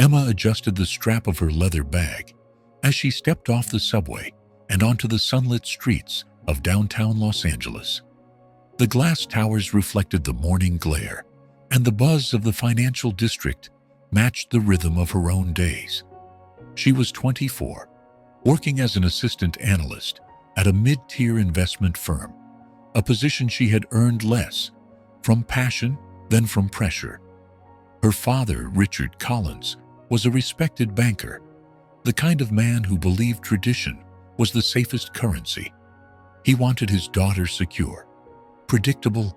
Emma adjusted the strap of her leather bag as she stepped off the subway and onto the sunlit streets of downtown Los Angeles. The glass towers reflected the morning glare, and the buzz of the financial district matched the rhythm of her own days. She was 24, working as an assistant analyst at a mid-tier investment firm, a position she had earned less from passion than from pressure. Her father, Richard Collins, was a respected banker, the kind of man who believed tradition was the safest currency. He wanted his daughter secure, predictable,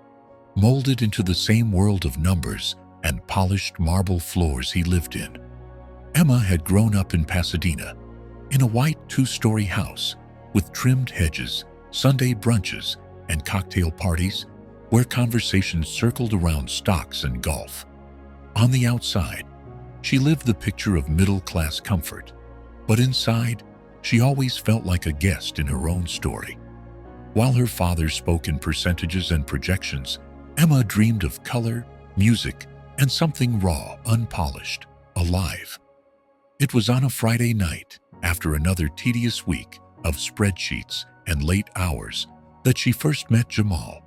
molded into the same world of numbers and polished marble floors he lived in. Emma had grown up in Pasadena, in a white two-story house with trimmed hedges, Sunday brunches, and cocktail parties where conversations circled around stocks and golf. On the outside, she lived the picture of middle-class comfort, but inside, she always felt like a guest in her own story. While her father spoke in percentages and projections, Emma dreamed of color, music, and something raw, unpolished, alive. It was on a Friday night, after another tedious week of spreadsheets and late hours, that she first met Jamal.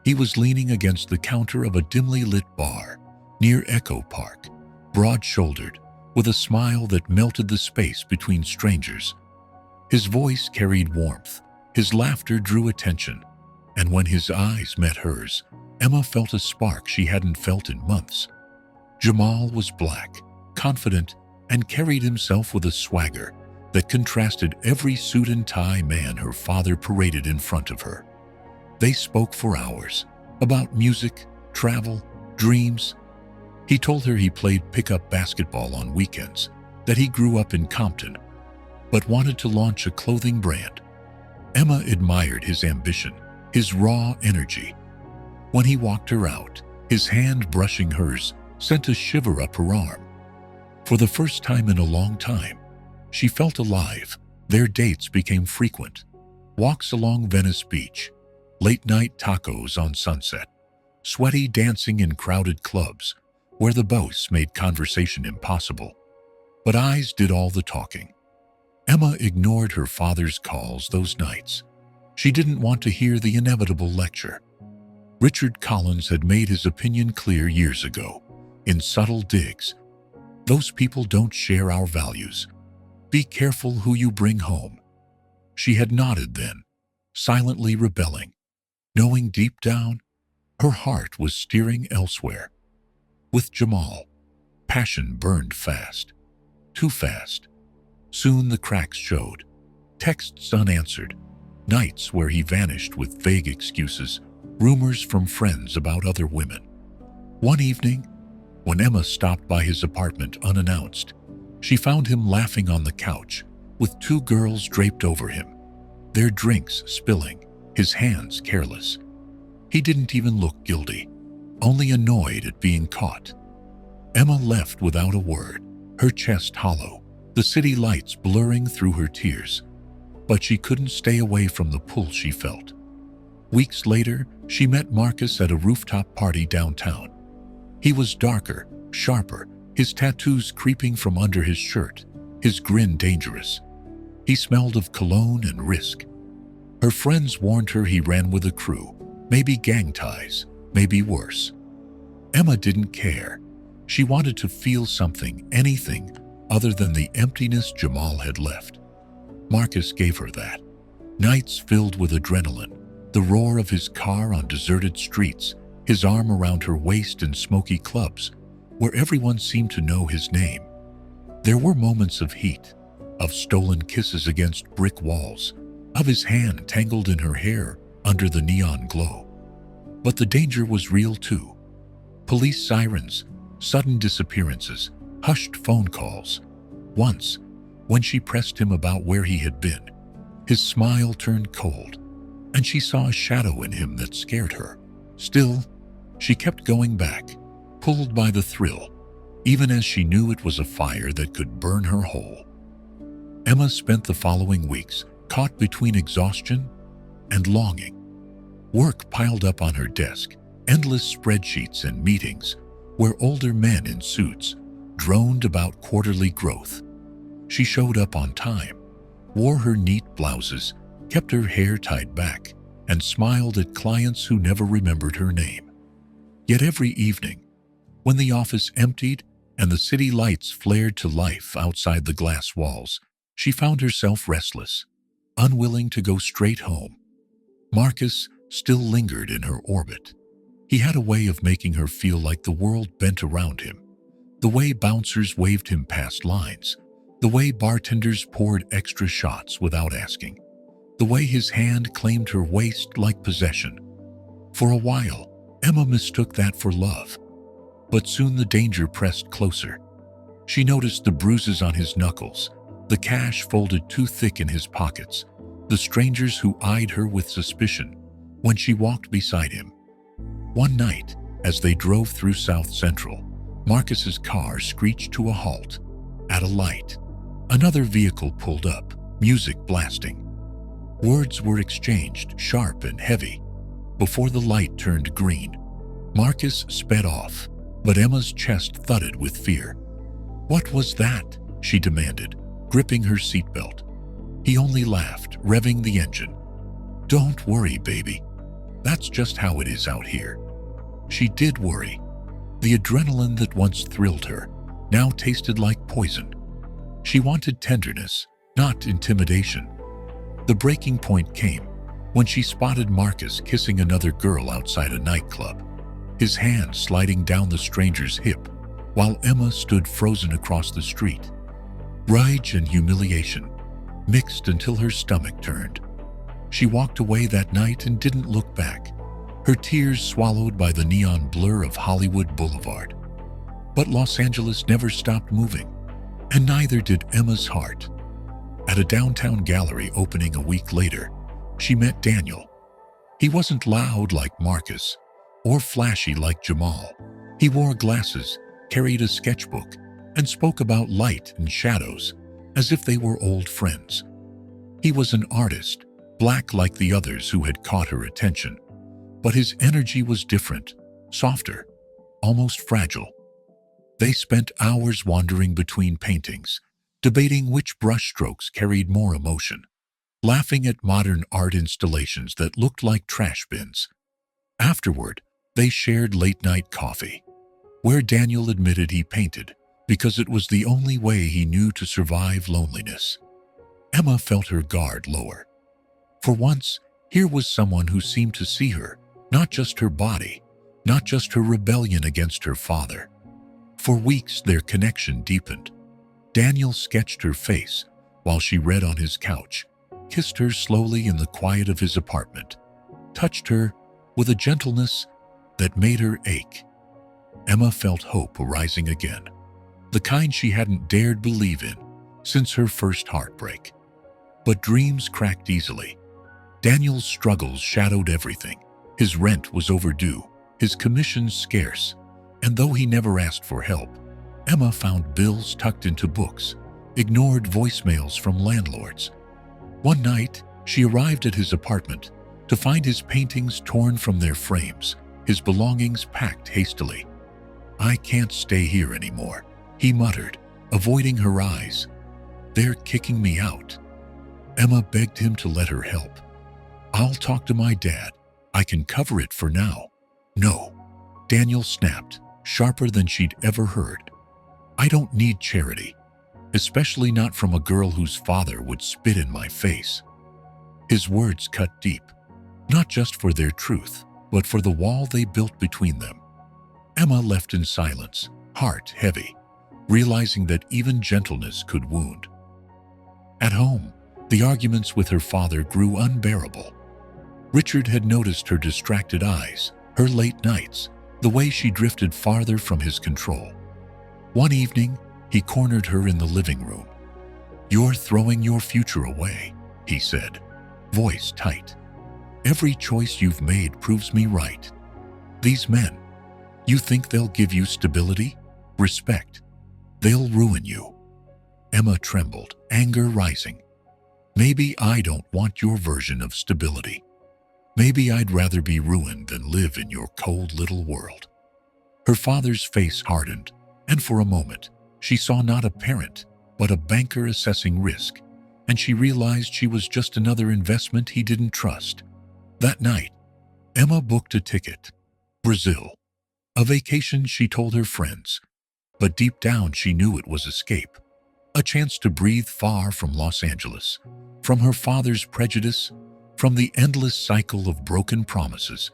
He was leaning against the counter of a dimly lit bar near Echo Park, broad-shouldered, with a smile that melted the space between strangers. His voice carried warmth, his laughter drew attention, and when his eyes met hers, Emma felt a spark she hadn't felt in months. Jamal was black, confident, and carried himself with a swagger that contrasted every suit and tie man her father paraded in front of her. They spoke for hours, about music, travel, dreams. He told her he played pickup basketball on weekends, that he grew up in Compton, but wanted to launch a clothing brand. Emma admired his ambition, his raw energy. When he walked her out, his hand brushing hers sent a shiver up her arm. For the first time in a long time, she felt alive. Their dates became frequent. Walks along Venice Beach, late-night tacos on Sunset, sweaty dancing in crowded clubs where the boss made conversation impossible. But eyes did all the talking. Emma ignored her father's calls those nights. She didn't want to hear the inevitable lecture. Richard Collins had made his opinion clear years ago, in subtle digs. Those people don't share our values. Be careful who you bring home. She had nodded then, silently rebelling, knowing deep down her heart was steering elsewhere. With Jamal, passion burned fast, too fast. Soon the cracks showed, texts unanswered, nights where he vanished with vague excuses, rumors from friends about other women. One evening, when Emma stopped by his apartment unannounced, she found him laughing on the couch with two girls draped over him, their drinks spilling, his hands careless. He didn't even look guilty, only annoyed at being caught. Emma left without a word, her chest hollow, the city lights blurring through her tears. But she couldn't stay away from the pull she felt. Weeks later, she met Marcus at a rooftop party downtown. He was darker, sharper, his tattoos creeping from under his shirt, his grin dangerous. He smelled of cologne and risk. Her friends warned her he ran with a crew, maybe gang ties, maybe worse. Emma didn't care. She wanted to feel something, anything, other than the emptiness Jamal had left. Marcus gave her that. Nights filled with adrenaline, the roar of his car on deserted streets, his arm around her waist in smoky clubs, where everyone seemed to know his name. There were moments of heat, of stolen kisses against brick walls, of his hand tangled in her hair under the neon glow. But the danger was real too. Police sirens, sudden disappearances, hushed phone calls. Once, when she pressed him about where he had been, his smile turned cold, and she saw a shadow in him that scared her. Still, she kept going back, pulled by the thrill, even as she knew it was a fire that could burn her whole. Emma spent the following weeks caught between exhaustion and longing. Work piled up on her desk, endless spreadsheets and meetings where older men in suits droned about quarterly growth. She showed up on time, wore her neat blouses, kept her hair tied back, and smiled at clients who never remembered her name. Yet every evening, when the office emptied and the city lights flared to life outside the glass walls, she found herself restless, unwilling to go straight home. Marcus still lingered in her orbit. He had a way of making her feel like the world bent around him, the way bouncers waved him past lines, the way bartenders poured extra shots without asking, the way his hand claimed her waist like possession. For a while, Emma mistook that for love. But soon the danger pressed closer. She noticed the bruises on his knuckles, the cash folded too thick in his pockets, the strangers who eyed her with suspicion when she walked beside him. One night, as they drove through South Central, Marcus's car screeched to a halt. At a light, another vehicle pulled up, music blasting. Words were exchanged, sharp and heavy. Before the light turned green, Marcus sped off, but Emma's chest thudded with fear. "What was that?" she demanded, gripping her seatbelt. He only laughed, revving the engine. "Don't worry, baby. That's just how it is out here." She did worry. The adrenaline that once thrilled her now tasted like poison. She wanted tenderness, not intimidation. The breaking point came when she spotted Marcus kissing another girl outside a nightclub, his hand sliding down the stranger's hip, while Emma stood frozen across the street. Rage and humiliation mixed until her stomach turned. She walked away that night and didn't look back, her tears swallowed by the neon blur of Hollywood Boulevard. But Los Angeles never stopped moving, and neither did Emma's heart. At a downtown gallery opening a week later, she met Daniel. He wasn't loud like Marcus, or flashy like Jamal. He wore glasses, carried a sketchbook, and spoke about light and shadows as if they were old friends. He was an artist, black like the others who had caught her attention, but his energy was different, softer, almost fragile. They spent hours wandering between paintings, debating which brushstrokes carried more emotion, laughing at modern art installations that looked like trash bins. Afterward, they shared late-night coffee, where Daniel admitted he painted because it was the only way he knew to survive loneliness. Emma felt her guard lower. For once, here was someone who seemed to see her, not just her body, not just her rebellion against her father. For weeks, their connection deepened. Daniel sketched her face while she read on his couch, kissed her slowly in the quiet of his apartment, touched her with a gentleness that made her ache. Emma felt hope arising again, the kind she hadn't dared believe in since her first heartbreak. But dreams cracked easily. Daniel's struggles shadowed everything. His rent was overdue, his commissions scarce, and though he never asked for help, Emma found bills tucked into books, ignored voicemails from landlords. One night, she arrived at his apartment to find his paintings torn from their frames, his belongings packed hastily. "I can't stay here anymore," he muttered, avoiding her eyes. "They're kicking me out." Emma begged him to let her help. "I'll talk to my dad. I can cover it for now." "No," Daniel snapped, sharper than she'd ever heard. "I don't need charity, especially not from a girl whose father would spit in my face." His words cut deep, not just for their truth, but for the wall they built between them. Emma left in silence, heart heavy, realizing that even gentleness could wound. At home, the arguments with her father grew unbearable. Richard had noticed her distracted eyes, her late nights, the way she drifted farther from his control. One evening, he cornered her in the living room. "You're throwing your future away," he said, voice tight. "Every choice you've made proves me right. These men, you think they'll give you stability, respect? They'll ruin you." Emma trembled, anger rising. "Maybe I don't want your version of stability. Maybe I'd rather be ruined than live in your cold little world." Her father's face hardened, and for a moment, She saw not a parent, but a banker assessing risk, and she realized she was just another investment he didn't trust. That night, Emma booked a ticket. Brazil. A vacation, she told her friends, but deep down she knew it was escape. A chance to breathe far from Los Angeles, from her father's prejudice, from the endless cycle of broken promises.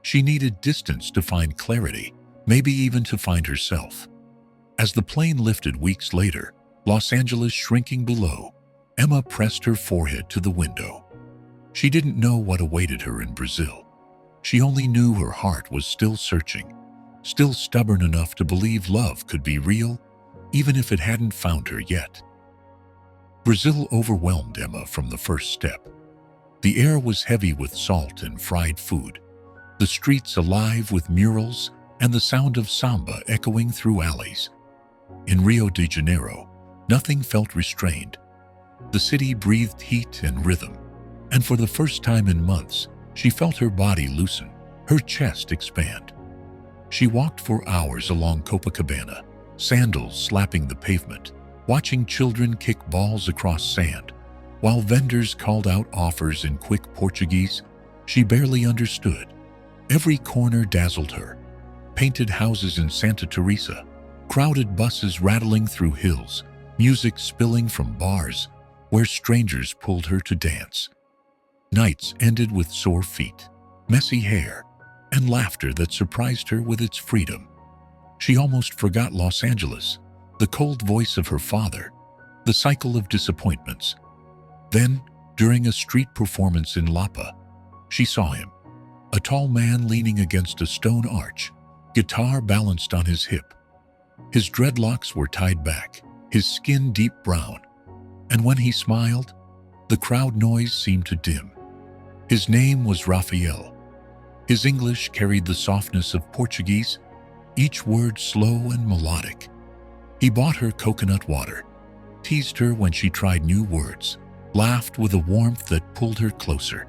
She needed distance to find clarity, maybe even to find herself. As the plane lifted weeks later, Los Angeles shrinking below, Emma pressed her forehead to the window. She didn't know what awaited her in Brazil. She only knew her heart was still searching, still stubborn enough to believe love could be real, even if it hadn't found her yet. Brazil overwhelmed Emma from the first step. The air was heavy with salt and fried food, the streets alive with murals and the sound of samba echoing through alleys. In Rio de Janeiro, nothing felt restrained. The city breathed heat and rhythm, and for the first time in months, she felt her body loosen, her chest expand. She walked for hours along Copacabana, sandals slapping the pavement, watching children kick balls across sand, while vendors called out offers in quick Portuguese she barely understood. Every corner dazzled her. Painted houses in Santa Teresa, crowded buses rattling through hills, music spilling from bars where strangers pulled her to dance. Nights ended with sore feet, messy hair, and laughter that surprised her with its freedom. She almost forgot Los Angeles, the cold voice of her father, the cycle of disappointments. Then, during a street performance in Lapa, she saw him, a tall man leaning against a stone arch, guitar balanced on his hip. His dreadlocks were tied back, his skin deep brown, and when he smiled, the crowd noise seemed to dim. His name was Rafael. His English carried the softness of Portuguese, each word slow and melodic. He bought her coconut water, teased her when she tried new words, laughed with a warmth that pulled her closer.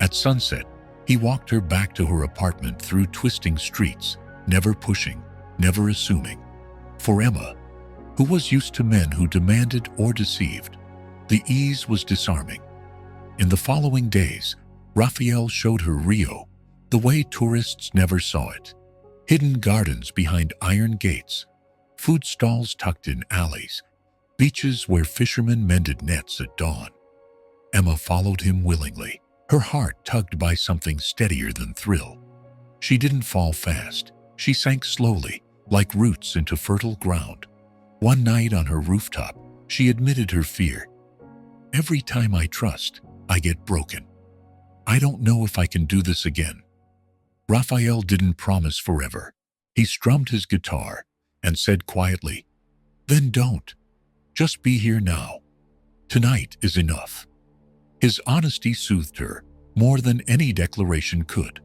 At sunset, he walked her back to her apartment through twisting streets, never pushing, never assuming. For Emma, who was used to men who demanded or deceived, the ease was disarming. In the following days, Rafael showed her Rio, the way tourists never saw it. Hidden gardens behind iron gates, food stalls tucked in alleys, beaches where fishermen mended nets at dawn. Emma followed him willingly, her heart tugged by something steadier than thrill. She didn't fall fast. She sank slowly, like roots into fertile ground. One night on her rooftop, she admitted her fear. "Every time I trust, I get broken. I don't know if I can do this again." Raphael didn't promise forever. He strummed his guitar and said quietly, "Then don't. Just be here now. Tonight is enough." His honesty soothed her more than any declaration could.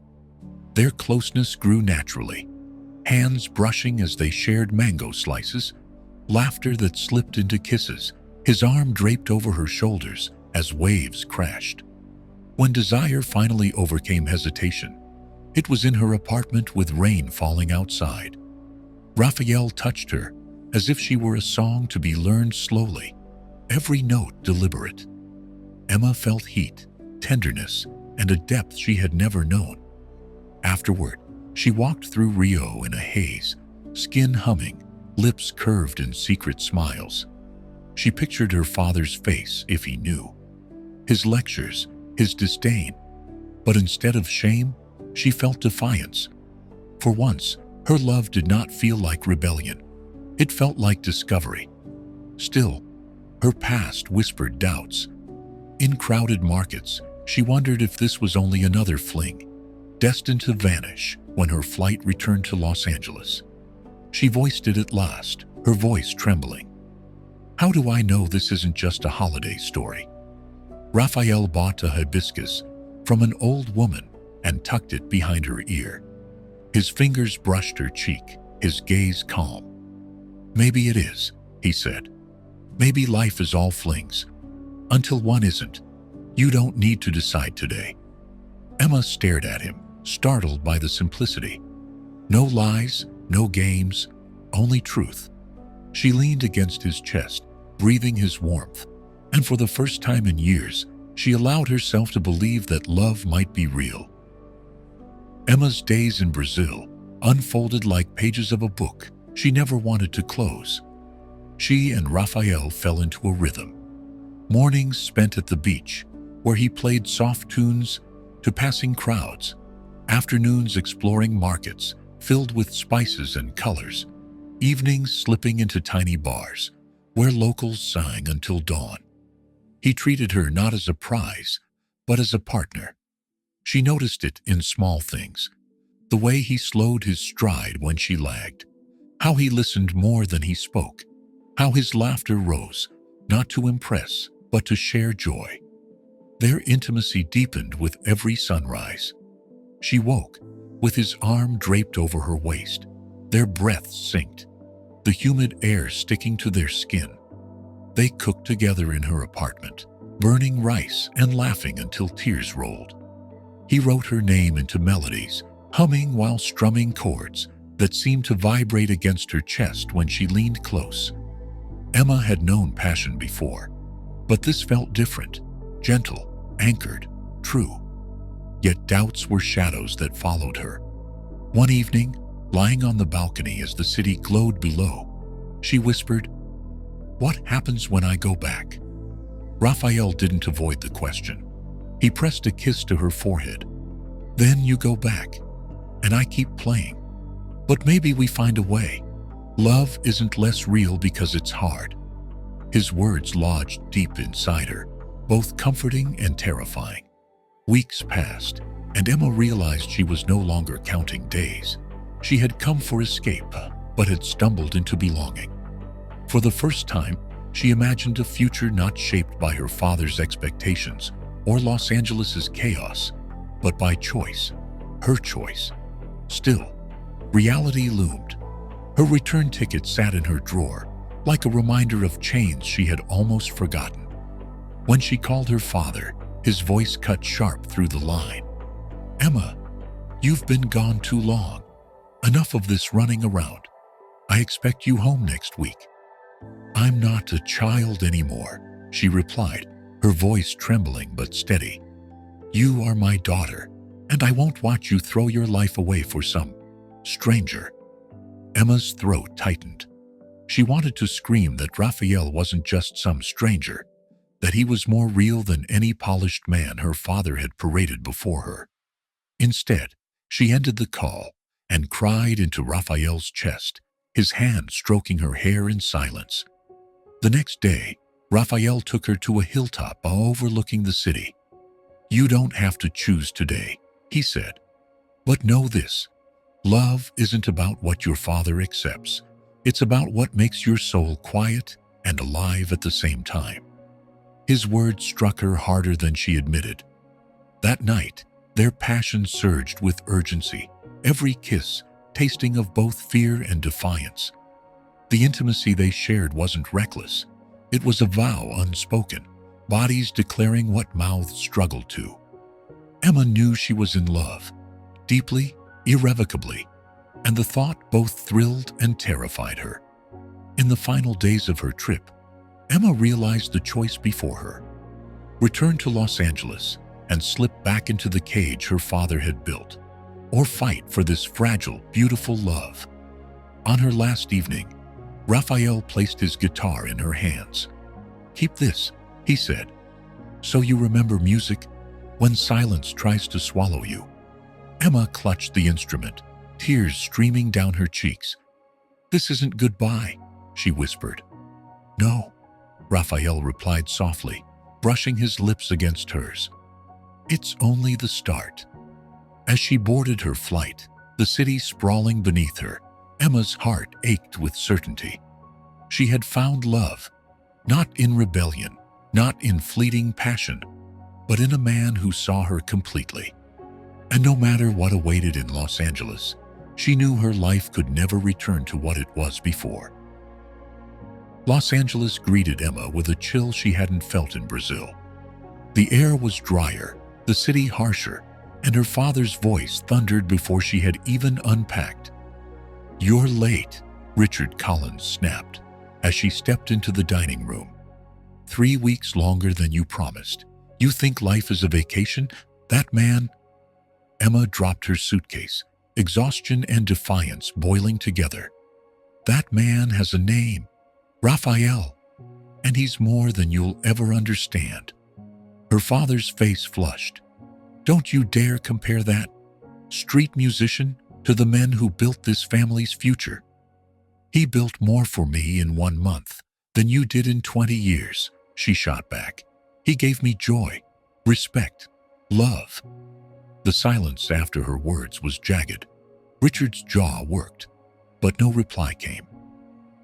Their closeness grew naturally, hands brushing as they shared mango slices, laughter that slipped into kisses, his arm draped over her shoulders as waves crashed. When desire finally overcame hesitation, it was in her apartment with rain falling outside. Raphael touched her as if she were a song to be learned slowly, every note deliberate. Emma felt heat, tenderness, and a depth she had never known. Afterward, she walked through Rio in a haze, skin humming, lips curved in secret smiles. She pictured her father's face if he knew. His lectures, his disdain. But instead of shame, she felt defiance. For once, her love did not feel like rebellion. It felt like discovery. Still, her past whispered doubts. In crowded markets, she wondered if this was only another fling, destined to vanish when her flight returned to Los Angeles. She voiced it at last, her voice trembling. "How do I know this isn't just a holiday story?" Raphael bought a hibiscus from an old woman and tucked it behind her ear. His fingers brushed her cheek, his gaze calm. "Maybe it is," he said. "Maybe life is all flings. Until one isn't. You don't need to decide today." Emma stared at him, startled by the simplicity. No lies, no games, only truth. She leaned against his chest, breathing his warmth, and for the first time in years, she allowed herself to believe that love might be real. Emma's days in Brazil unfolded like pages of a book she never wanted to close. She and Rafael fell into a rhythm. Mornings spent at the beach, where he played soft tunes to passing crowds. Afternoons exploring markets filled with spices and colors. Evenings slipping into tiny bars, where locals sang until dawn. He treated her not as a prize, but as a partner. She noticed it in small things. The way he slowed his stride when she lagged. How he listened more than he spoke. How his laughter rose, not to impress, but to share joy. Their intimacy deepened with every sunrise. She woke, with his arm draped over her waist, their breaths synced, the humid air sticking to their skin. They cooked together in her apartment, burning rice and laughing until tears rolled. He wrote her name into melodies, humming while strumming chords that seemed to vibrate against her chest when she leaned close. Emma had known passion before, but this felt different, gentle, anchored, true. Yet doubts were shadows that followed her. One evening, lying on the balcony as the city glowed below, she whispered, "What happens when I go back?" Raphael didn't avoid the question. He pressed a kiss to her forehead. "Then you go back, and I keep playing. But maybe we find a way. Love isn't less real because it's hard." His words lodged deep inside her, both comforting and terrifying. Weeks passed, and Emma realized she was no longer counting days. She had come for escape, but had stumbled into belonging. For the first time, she imagined a future not shaped by her father's expectations or Los Angeles's chaos, but by choice, her choice. Still, reality loomed. Her return ticket sat in her drawer, like a reminder of chains she had almost forgotten. When she called her father, his voice cut sharp through the line. "Emma, you've been gone too long. Enough of this running around. I expect you home next week." "I'm not a child anymore," she replied, her voice trembling but steady. "You are my daughter, and I won't watch you throw your life away for some stranger." Emma's throat tightened. She wanted to scream that Raphael wasn't just some stranger, that he was more real than any polished man her father had paraded before her. Instead, she ended the call and cried into Raphael's chest, his hand stroking her hair in silence. The next day, Raphael took her to a hilltop overlooking the city. "You don't have to choose today," he said. "But know this, love isn't about what your father accepts. It's about what makes your soul quiet and alive at the same time." His words struck her harder than she admitted. That night, their passion surged with urgency, every kiss tasting of both fear and defiance. The intimacy they shared wasn't reckless. It was a vow unspoken, bodies declaring what mouths struggled to. Emma knew she was in love, deeply, irrevocably, and the thought both thrilled and terrified her. In the final days of her trip, Emma realized the choice before her: return to Los Angeles and slip back into the cage her father had built, or fight for this fragile, beautiful love. On her last evening, Raphael placed his guitar in her hands. "Keep this," he said, "so you remember music when silence tries to swallow you." Emma clutched the instrument, tears streaming down her cheeks. "This isn't goodbye," she whispered. "No," Raphael replied softly, brushing his lips against hers. "It's only the start." As she boarded her flight, the city sprawling beneath her, Emma's heart ached with certainty. She had found love, not in rebellion, not in fleeting passion, but in a man who saw her completely. And no matter what awaited in Los Angeles, she knew her life could never return to what it was before. Los Angeles greeted Emma with a chill she hadn't felt in Brazil. The air was drier, the city harsher, and her father's voice thundered before she had even unpacked. "You're late," Richard Collins snapped. as she stepped into the dining room. 3 weeks longer than you promised. You think life is a vacation? That man... Emma dropped her suitcase, exhaustion and defiance boiling together. That man has a name, Raphael, and he's more than you'll ever understand. Her father's face flushed. Don't you dare compare that street musician to the men who built this family's future. He built more for me in 1 month than you did in 20 years, she shot back. He gave me joy, respect, love. The silence after her words was jagged. Richard's jaw worked, but no reply came.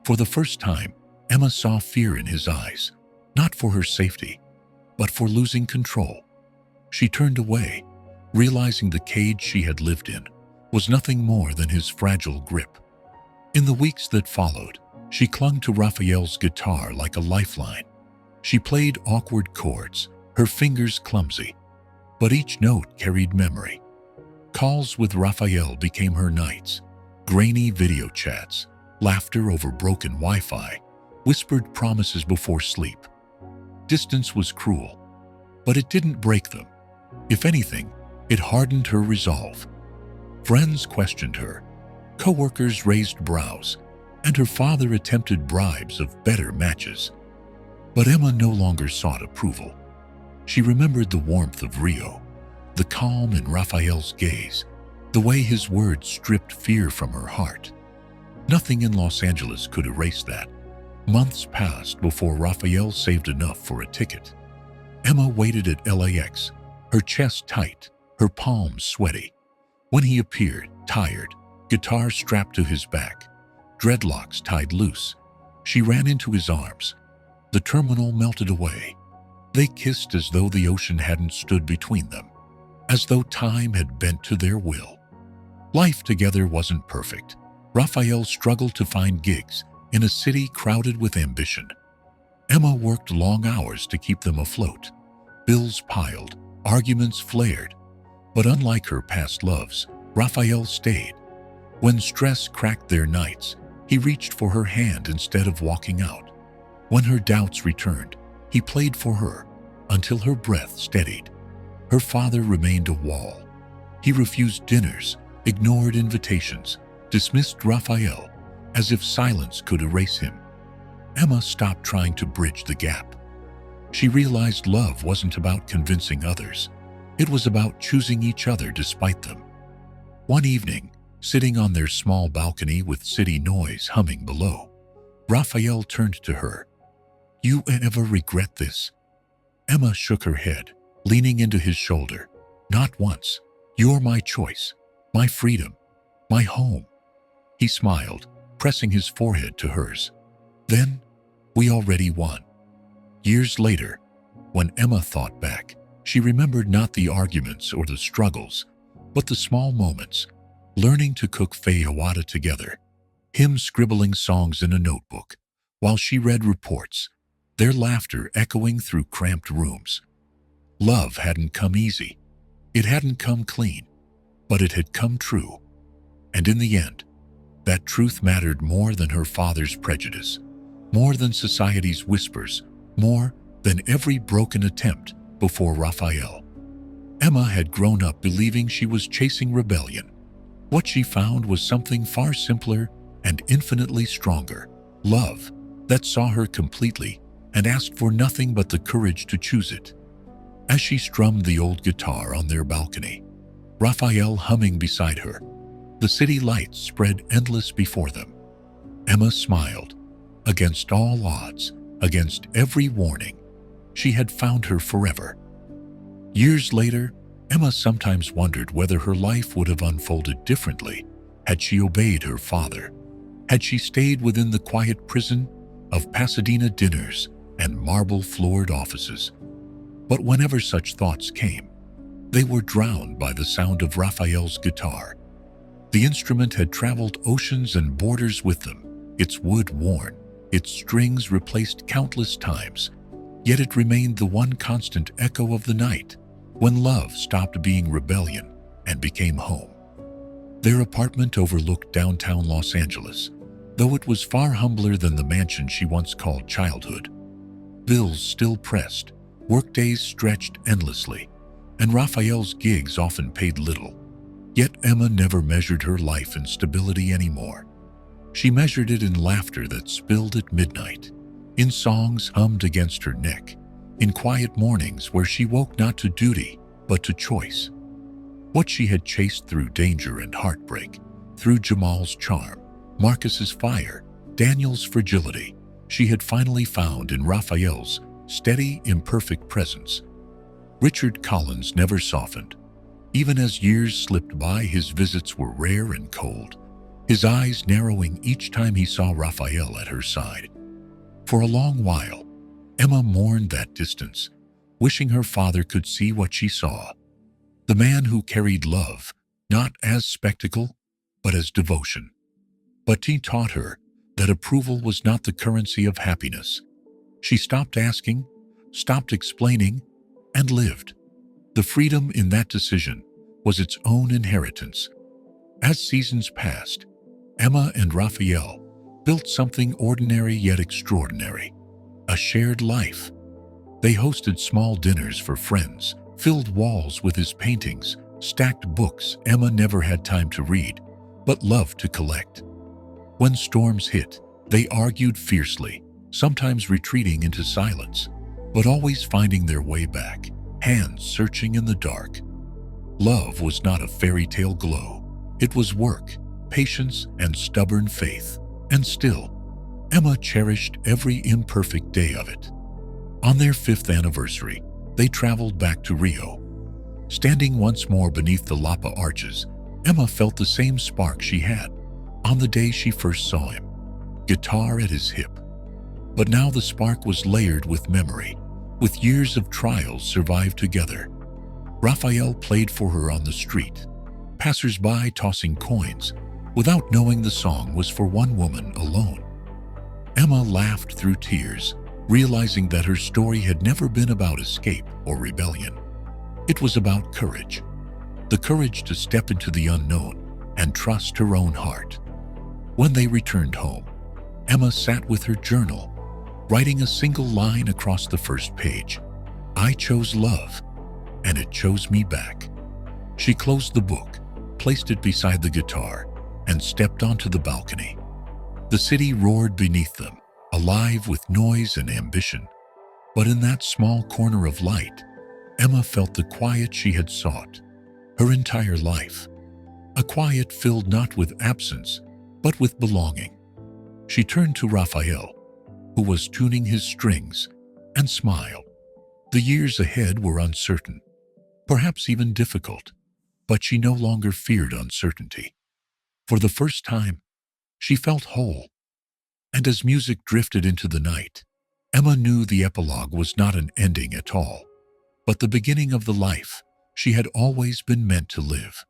For the first time, Emma saw fear in his eyes, not for her safety, but for losing control. She turned away, realizing the cage she had lived in was nothing more than his fragile grip. In the weeks that followed, she clung to Raphael's guitar like a lifeline. She played awkward chords, her fingers clumsy, but each note carried memory. Calls with Raphael became her nights, grainy video chats, laughter over broken Wi-Fi, whispered promises before sleep. Distance was cruel, but it didn't break them. If anything, it hardened her resolve. Friends questioned her, co-workers raised brows, and her father attempted bribes of better matches. But Emma no longer sought approval. She remembered the warmth of Rio, the calm in Raphael's gaze, the way his words stripped fear from her heart. Nothing in Los Angeles could erase that. Months passed before Raphael saved enough for a ticket. Emma waited at LAX, her chest tight, her palms sweaty. When he appeared, tired, guitar strapped to his back, dreadlocks tied loose, she ran into his arms. The terminal melted away. They kissed as though the ocean hadn't stood between them, as though time had bent to their will. Life together wasn't perfect. Raphael struggled to find gigs in a city crowded with ambition. Emma worked long hours to keep them afloat. Bills piled, arguments flared. But unlike her past loves, Raphael stayed. When stress cracked their nights, he reached for her hand instead of walking out. When her doubts returned, he played for her until her breath steadied. Her father remained a wall. He refused dinners, ignored invitations, dismissed Raphael as if silence could erase him. Emma stopped trying to bridge the gap. She realized love wasn't about convincing others. It was about choosing each other despite them. One evening, sitting on their small balcony with city noise humming below, Raphael turned to her. You ever regret this? Emma shook her head, leaning into his shoulder. Not once. You're my choice, my freedom, my home. He smiled, pressing his forehead to hers. Then, we already won. Years later, when Emma thought back, she remembered not the arguments or the struggles, but the small moments, learning to cook feijoada together, him scribbling songs in a notebook, while she read reports, their laughter echoing through cramped rooms. Love hadn't come easy. It hadn't come clean, but it had come true. And in the end, that truth mattered more than her father's prejudice, more than society's whispers, more than every broken attempt before Raphael. Emma had grown up believing she was chasing rebellion. What she found was something far simpler and infinitely stronger, love that saw her completely and asked for nothing but the courage to choose it. As she strummed the old guitar on their balcony, Raphael humming beside her, the city lights spread endless before them. Emma smiled. Against all odds, against every warning, she had found her forever. Years later, Emma sometimes wondered whether her life would have unfolded differently had she obeyed her father, had she stayed within the quiet prison of Pasadena dinners and marble-floored offices. But whenever such thoughts came, they were drowned by the sound of Raphael's guitar. The instrument had traveled oceans and borders with them, its wood worn, its strings replaced countless times, yet it remained the one constant echo of the night when love stopped being rebellion and became home. Their apartment overlooked downtown Los Angeles, though it was far humbler than the mansion she once called childhood. Bills still pressed, workdays stretched endlessly, and Raphael's gigs often paid little. Yet Emma never measured her life in stability anymore. She measured it in laughter that spilled at midnight, in songs hummed against her neck, in quiet mornings where she woke not to duty, but to choice. What she had chased through danger and heartbreak, through Jamal's charm, Marcus's fire, Daniel's fragility, she had finally found in Raphael's steady, imperfect presence. Richard Collins never softened. Even as years slipped by, his visits were rare and cold, his eyes narrowing each time he saw Raphael at her side. For a long while, Emma mourned that distance, wishing her father could see what she saw. The man who carried love, not as spectacle, but as devotion. But he taught her that approval was not the currency of happiness. She stopped asking, stopped explaining, and lived. The freedom in that decision was its own inheritance. As seasons passed, Emma and Raphael built something ordinary yet extraordinary, a shared life. They hosted small dinners for friends, filled walls with his paintings, stacked books Emma never had time to read, but loved to collect. When storms hit, they argued fiercely, sometimes retreating into silence, but always finding their way back, hands searching in the dark. Love was not a fairy tale glow. It was work, patience, and stubborn faith. And still, Emma cherished every imperfect day of it. On their 5th anniversary, they traveled back to Rio. Standing once more beneath the Lapa arches, Emma felt the same spark she had on the day she first saw him, guitar at his hip. But now the spark was layered with memory, with years of trials survived together. Raphael played for her on the street, passers-by tossing coins, without knowing the song was for one woman alone. Emma laughed through tears, realizing that her story had never been about escape or rebellion. It was about courage, the courage to step into the unknown and trust her own heart. When they returned home, Emma sat with her journal, writing a single line across the first page. I chose love, and it chose me back. She closed the book, placed it beside the guitar, and stepped onto the balcony. The city roared beneath them, alive with noise and ambition. But in that small corner of light, Emma felt the quiet she had sought her entire life. A quiet filled not with absence, but with belonging. She turned to Raphael, who was tuning his strings, and smiled. The years ahead were uncertain, perhaps even difficult, but she no longer feared uncertainty. For the first time, she felt whole. And as music drifted into the night, Emma knew the epilogue was not an ending at all, but the beginning of the life she had always been meant to live.